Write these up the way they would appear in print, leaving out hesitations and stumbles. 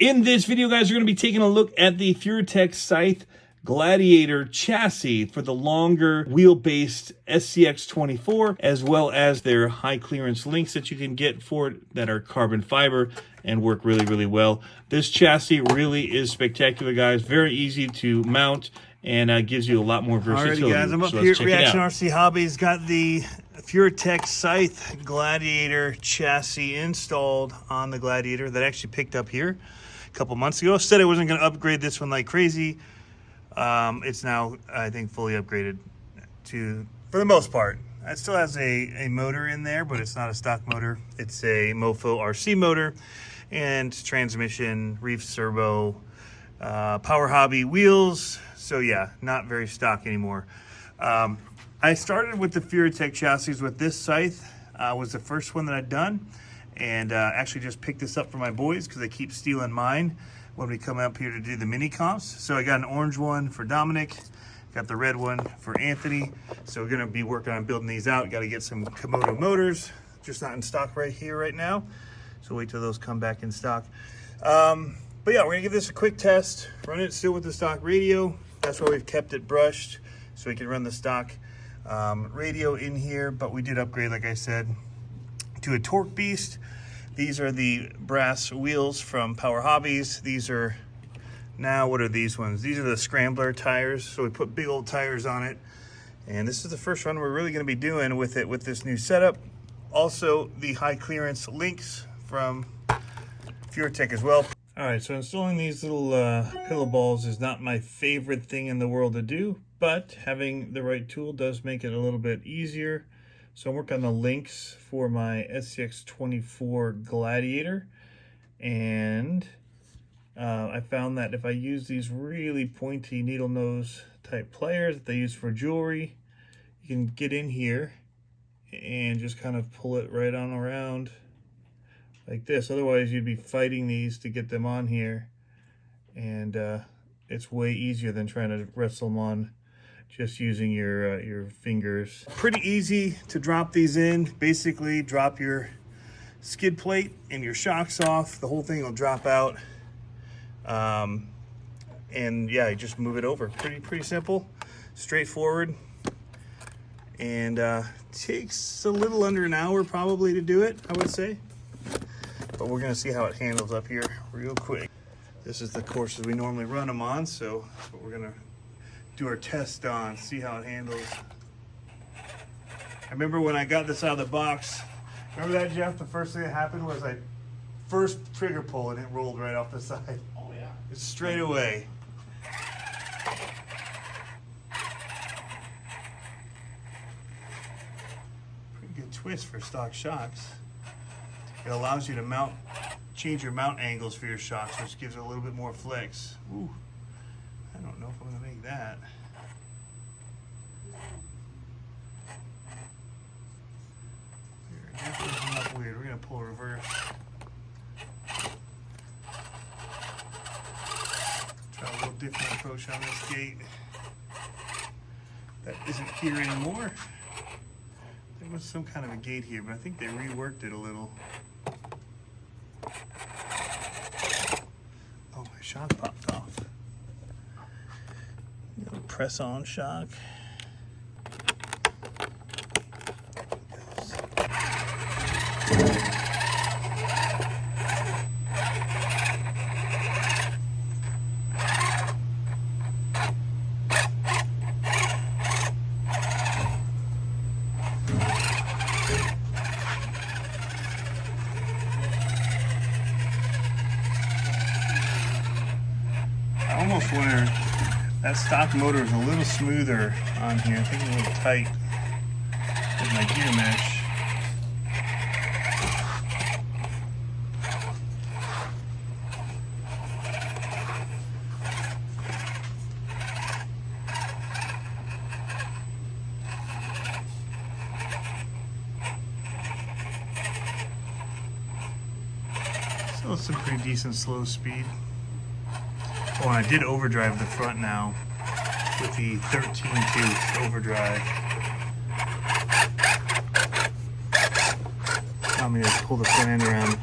In this video, guys, we're going to be taking a look at the Furitek Scythe Gladiator chassis for the longer wheel-based SCX24, as well as their high clearance links that you can get for it that are carbon fiber and work really, really well. This chassis really is spectacular, guys. Very easy to mount and gives you a lot more versatility. Alrighty, guys, I'm up here at CCxRC Hobbies. Got the Furitek Scythe Gladiator chassis installed on the Gladiator that I actually picked up here a couple months ago. Said I wasn't going to upgrade this one like crazy. It's now, I think, fully upgraded for the most part. It still has a motor in there, but it's not a stock motor. It's a Mofo RC motor and transmission, reef servo, Power Hobby wheels. So yeah, not very stock anymore. I started with the Furitek chassis with this Scythe. Was the first one that I'd done, and actually just picked this up for my boys because they keep stealing mine when we come up here to do the mini comps. So I got an orange one for Dominic, got the red one for Anthony. So we're gonna be working on building these out. Got to get some Komodo motors, just not in stock right now. So wait till those come back in stock. But yeah, we're gonna give this a quick test. Run it still with the stock radio. That's why we've kept it brushed, so we can run the stock radio in here. But we did upgrade, like I said, to a Torque Beast. These are the brass wheels from Power Hobbies. These are now, what are these ones? These are the Scrambler tires. So we put big old tires on it. And this is the first run we're really gonna be doing with it with this new setup. Also, the high clearance links from Furitek as well. All right, so installing these little pillow balls is not my favorite thing in the world to do, but having the right tool does make it a little bit easier. So I'm working on the links for my SCX24 Gladiator, and I found that if I use these really pointy needle nose type pliers that they use for jewelry, you can get in here and just kind of pull it right on around like this. Otherwise you'd be fighting these to get them on here, and it's way easier than trying to wrestle them on just using your fingers. Pretty easy to drop these in. Basically drop your skid plate and your shocks off. The whole thing will drop out, and yeah, you just move it over. Pretty simple, straightforward, and takes a little under an hour probably to do it, I would say. But we're gonna see how it handles up here real quick. This is the courses we normally run them on, so that's what we're gonna do our test on, see how it handles. I remember when I got this out of the box, remember that, Jeff? The first thing that happened was I first trigger pull and it rolled right off the side. Oh yeah. It's straight away. Pretty good twist for stock shocks. It allows you to change your mount angles for your shocks, which gives it a little bit more flex. Ooh, I don't know if I'm gonna make that. Definitely not weird. We're gonna pull reverse. Try a little different approach on this gate. That isn't here anymore. There was some kind of a gate here, but I think they reworked it a little. Oh, my shock popped off. Press on shock. I almost wonder, that stock motor is a little smoother on here. I think it's a little tight with my gear mesh. Still some pretty decent slow speed. Oh, and I did overdrive the front now with the 13-tooth overdrive. I'm going to pull the front end around.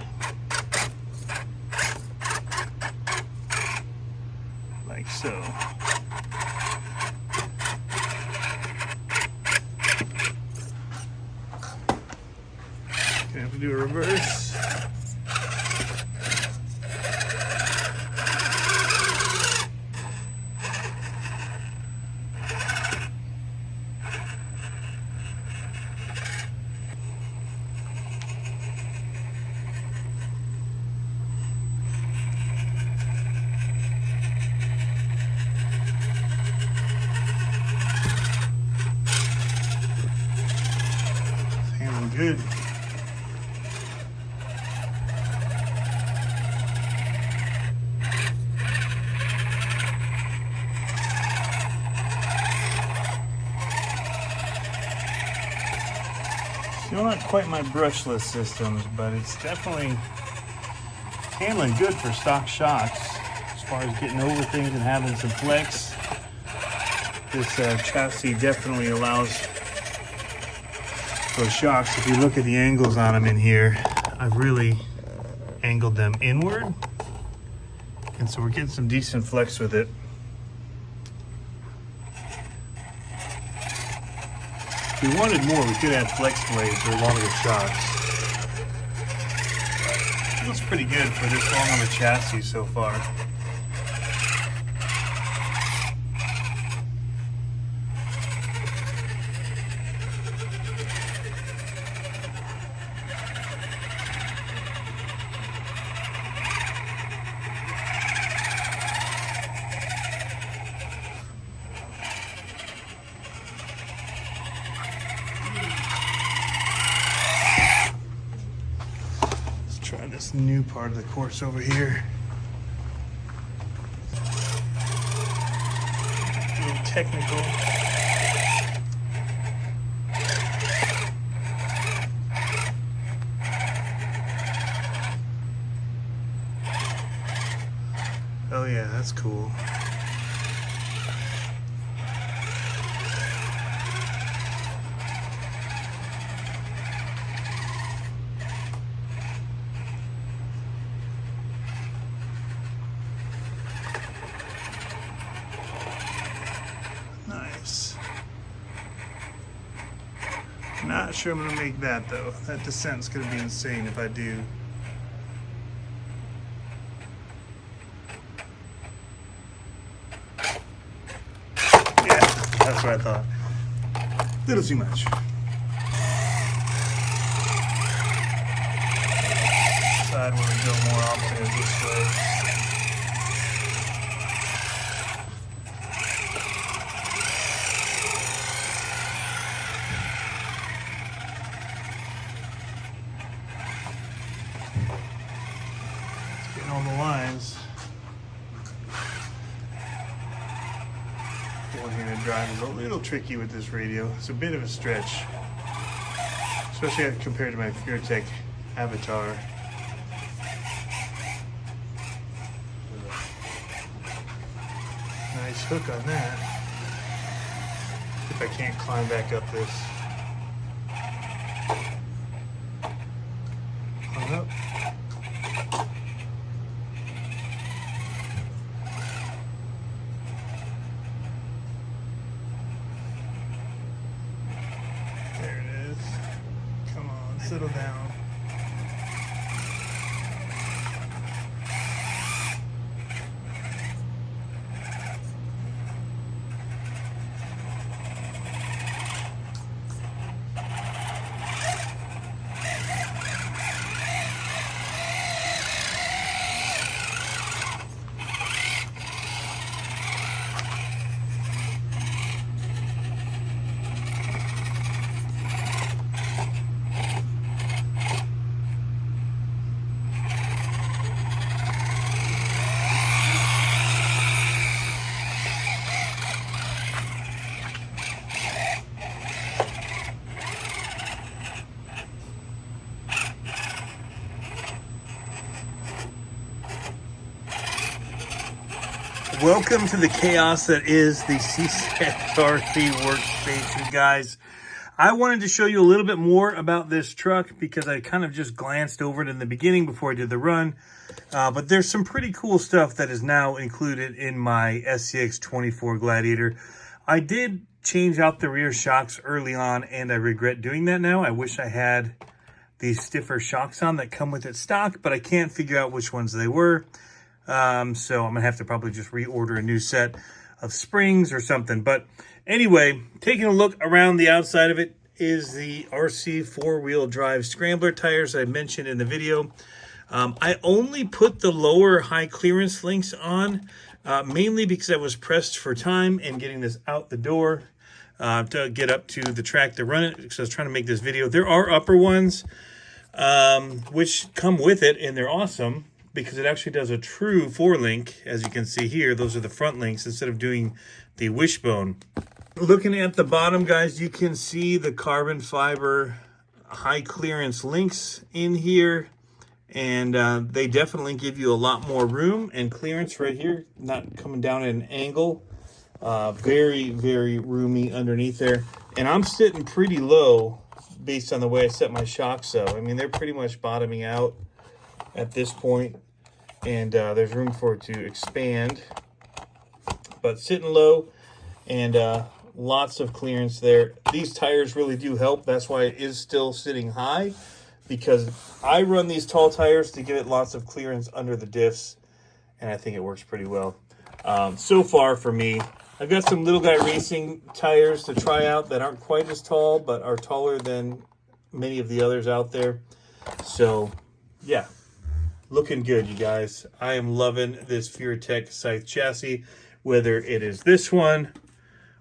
like so. Gonna have to do a reverse. Good. Still not quite my brushless systems, but it's definitely handling good for stock shocks as far as getting over things and having some flex. This chassis definitely allows those shocks. If you look at the angles on them in here, I've really angled them inward, and so we're getting some decent flex with it. If we wanted more, we could add flex blades or longer shocks. It looks pretty good for this long of a chassis so far. Try this new part of the course over here. A little technical. Oh yeah, that's cool. Nice. Not sure I'm gonna make that though. That descent's gonna be insane if I do. Yeah, that's what I thought. Little too much. Side where we go more often is this way. On the lines. One-handed drive is a little tricky with this radio. It's a bit of a stretch, especially compared to my Furitek Avatar. Nice hook on that. If I can't climb back up this. Climb up. Settle down. Welcome to the chaos that is the CCxRC workstation, guys. I wanted to show you a little bit more about this truck because I kind of just glanced over it in the beginning before I did the run. But there's some pretty cool stuff that is now included in my SCX24 Gladiator. I did change out the rear shocks early on, and I regret doing that now. I wish I had these stiffer shocks on that come with it stock, but I can't figure out which ones they were. So I'm gonna have to probably just reorder a new set of springs or something. But anyway, taking a look around the outside of it is the RC four-wheel drive scrambler tires I mentioned in the video. I only put the lower high clearance links on, mainly because I was pressed for time and getting this out the door to get up to the track to run it, because I was trying to make this video. There are upper ones which come with it, and they're awesome because it actually does a true four link. As you can see here, those are the front links instead of doing the wishbone. Looking at the bottom, guys, you can see the carbon fiber high clearance links in here, and they definitely give you a lot more room and clearance right here, not coming down at an angle. Very, very roomy underneath there. And I'm sitting pretty low based on the way I set my shocks up. I mean, they're pretty much bottoming out at this point, and there's room for it to expand. But sitting low, and lots of clearance there. These tires really do help. That's why it is still sitting high, because I run these tall tires to give it lots of clearance under the diffs, and I think it works pretty well. So far for me, I've got some Little Guy Racing tires to try out that aren't quite as tall, but are taller than many of the others out there. So yeah, looking good, you guys. I am loving this Furitek Scythe chassis, whether it is this one,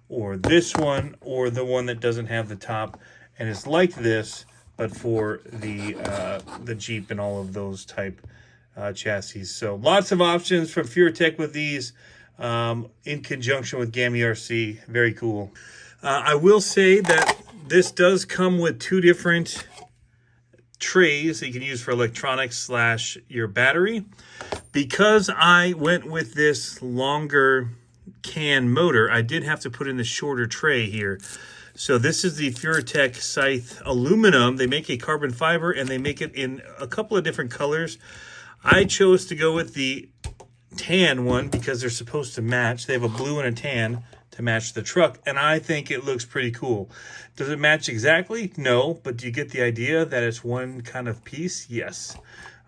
or the one that doesn't have the top, and it's like this, but for the Jeep and all of those type chassis. So lots of options from Furitek with these, in conjunction with CCxRC. Very cool. I will say that this does come with two different trays that you can use for electronics / your battery. Because I went with this longer can motor, I did have to put in the shorter tray here. So this is the Furitek Scythe aluminum. They make a carbon fiber, and they make it in a couple of different colors. I chose to go with the tan one because they're supposed to match. They have a blue and a tan to match the truck, and I think it looks pretty cool. Does it match exactly? No, but do you get the idea that it's one kind of piece? Yes,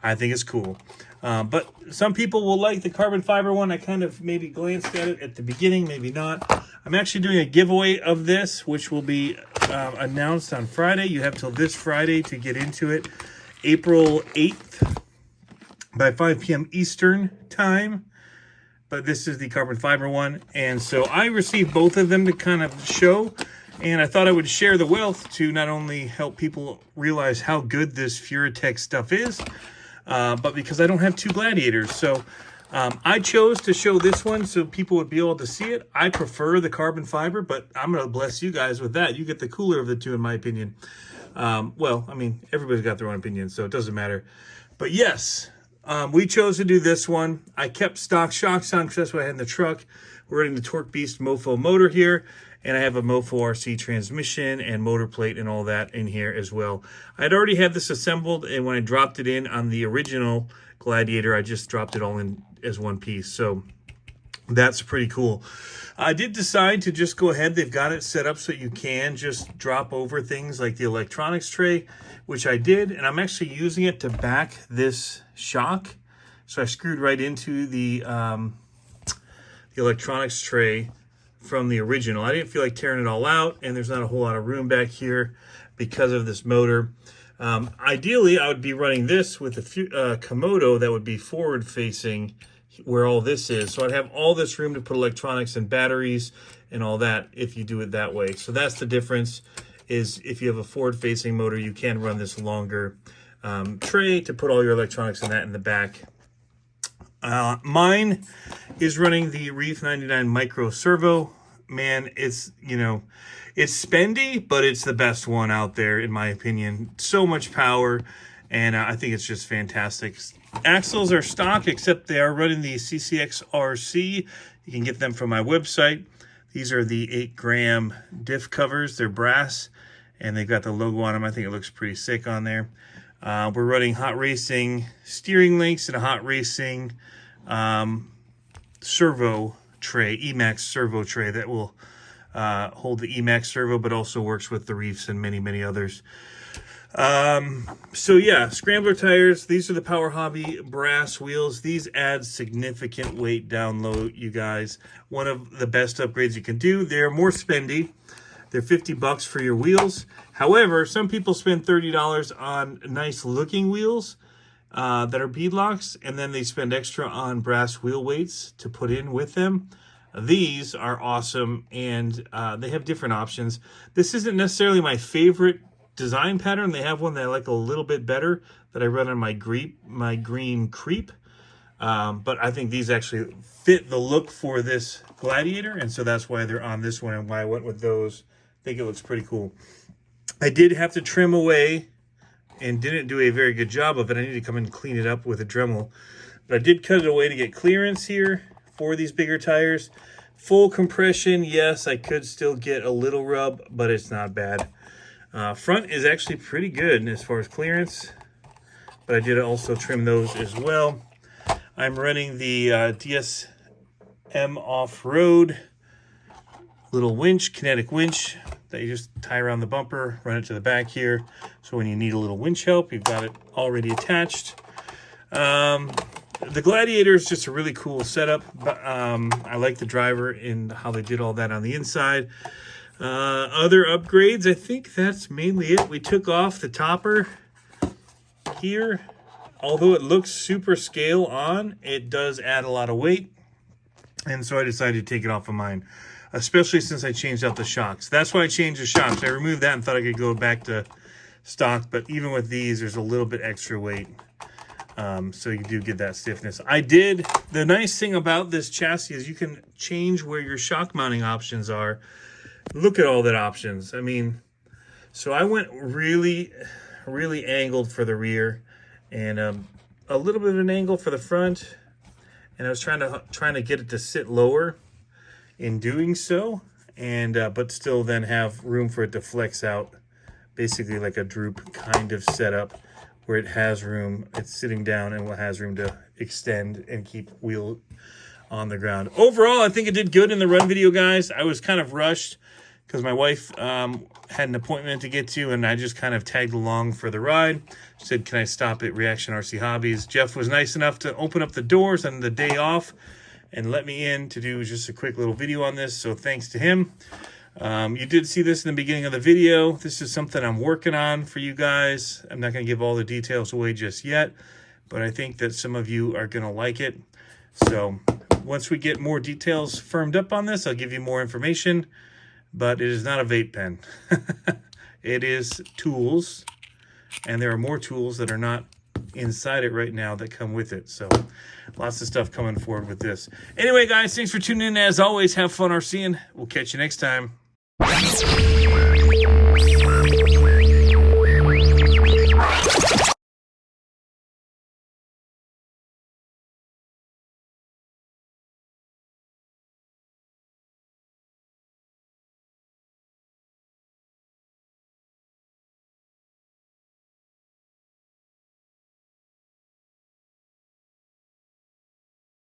I think it's cool. But some people will like the carbon fiber one. I kind of maybe glanced at it at the beginning, maybe not. I'm actually doing a giveaway of this, which will be announced on Friday. You have till this Friday to get into it. April 8th by 5 p.m. Eastern time. But this is the carbon fiber one. And so I received both of them to kind of show. And I thought I would share the wealth to not only help people realize how good this Furitek stuff is, but because I don't have two Gladiators. So I chose to show this one so people would be able to see it. I prefer the carbon fiber, but I'm going to bless you guys with that. You get the cooler of the two, in my opinion. Well, I mean, everybody's got their own opinion, so it doesn't matter. But yes, we chose to do this one. I kept stock shocks on because that's what I had in the truck. We're running the Torque Beast Mofo motor here, and I have a Mofo RC transmission and motor plate and all that in here as well. I'd already had this assembled, and when I dropped it in on the original Gladiator, I just dropped it all in as one piece. So that's pretty cool. I did decide to just go ahead. They've got it set up so you can just drop over things like the electronics tray, which I did, and I'm actually using it to back this shock. So I screwed right into the electronics tray from the original. I didn't feel like tearing it all out, and there's not a whole lot of room back here because of this motor. Ideally, I would be running this with a Komodo that would be forward facing where all this is. So I'd have all this room to put electronics and batteries and all that if you do it that way. So that's the difference, is if you have a forward facing motor, you can run this longer tray to put all your electronics and that in the back. Mine is running the Reef 99 Micro Servo. Man, it's, you know, it's spendy, but it's the best one out there, in my opinion. So much power, and I think it's just fantastic. Axles are stock, except they are running the CCxRC. You can get them from my website. These are the 8-gram diff covers. They're brass, and they've got the logo on them. I think it looks pretty sick on there. We're running hot racing steering links and a hot racing servo tray, Emax servo tray that will hold the Emax servo, but also works with the reefs and many, many others. So yeah, scrambler tires. These are the Power Hobby brass wheels. These add significant weight down low, you guys. One of the best upgrades you can do. They're more spendy. They're $50 for your wheels. However, some people spend $30 on nice looking wheels that are beadlocks, and then they spend extra on brass wheel weights to put in with them. These are awesome, and they have different options. This isn't necessarily my favorite design pattern. They have one that I like a little bit better that I run on my green creep. But I think these actually fit the look for this Gladiator, and so that's why they're on this one and why I went with those. I think it looks pretty cool. I did have to trim away and didn't do a very good job of it. I need to come and clean it up with a Dremel. But I did cut it away to get clearance here for these bigger tires. Full compression, yes, I could still get a little rub, but it's not bad. Front is actually pretty good as far as clearance, but I did also trim those as well. I'm running the DSM off-road little winch, kinetic winch, that you just tie around the bumper, run it to the back here. So when you need a little winch help, you've got it already attached. The Gladiator is just a really cool setup. I like the driver and how they did all that on the inside. Other upgrades, I think that's mainly it. We took off the topper here. Although it looks super scale on, it does add a lot of weight. And so I decided to take it off of mine, especially since I changed out the shocks. That's why I changed the shocks. I removed that and thought I could go back to stock, but even with these, there's a little bit extra weight. So you do get that stiffness. The nice thing about this chassis is you can change where your shock mounting options are. Look at all that options. I mean, so I went really, really angled for the rear and a little bit of an angle for the front. And I was trying to get it to sit lower in doing so, and but still then have room for it to flex out, basically like a droop kind of setup where it has room, it's sitting down and it has room to extend and keep wheel on the ground. Overall, I think it did good in the run video, guys. I was kind of rushed because my wife had an appointment to get to, and I just kind of tagged along for the ride. She said, can I stop at Reaction RC Hobbies? Jeff was nice enough to open up the doors on the day off and let me in to do just a quick little video on this, so thanks to him. You did see this in the beginning of the video. This is something I'm working on for you guys. I'm not going to give all the details away just yet, but I think that some of you are going to like it. So once we get more details firmed up on this, I'll give you more information, but it is not a vape pen. It is tools, and there are more tools that are not inside it right now that come with it. So lots of stuff coming forward with this. Anyway, guys, thanks for tuning in. As always, have fun RCing. We'll catch you next time.